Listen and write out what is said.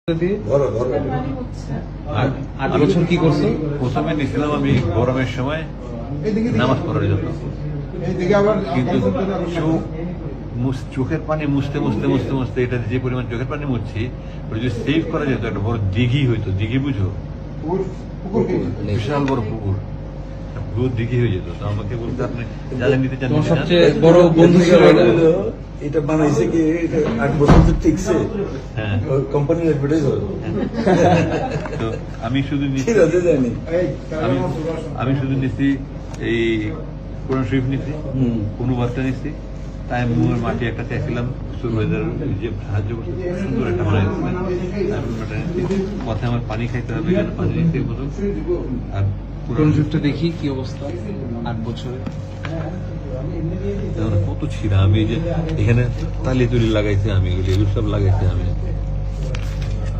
8 বছর কি করছো? প্রথমে নিয়েছিলাম আমি গরমের সময় নামাজ পড়ার জন্য, কিন্তু চোখের পানি মুছতে মুছতে মুছতে মুছতে এটা যে পরিমাণ চোখের পানি মুছছি ওটা যদি সেভ করা যেত একটা বড় দিঘি হইতো। দিঘি বুঝো? বিশাল বড় পুকুর, পুরো দিঘি হয়ে যেত। তো আমাকে বলতে আপনি যাদের নিতে চান, সবচেয়ে বড় বন্ধু ছিল এটা বানাইছে কি 8 বছর তো টিকছে। হ্যাঁ, কোম্পানির অ্যাডভার্টাইজ হয়। তো আমি শুধু নিচ্ছি, আমি শুধু নিচ্ছি এই কোরআন শরীফ নিচ্ছি, কোনো বার্তা নিচ্ছি, তাই মুয়ের মাটি একটা চাইছিলাম, সুরবাইদার যে সাহায্য করছে সুন্দর একটা বানাইছিলেন, কথা আমার পানি খাইতে হবে, এখানে পানি নিতে বলুন। আর কোরআন শরীফটা দেখি কি অবস্থা 8 বছরে। কত ছিঁড়া, আমি যে এখানে তালি তুলি লাগাইছি, আমি এগুলো সব লাগাইছি আমি।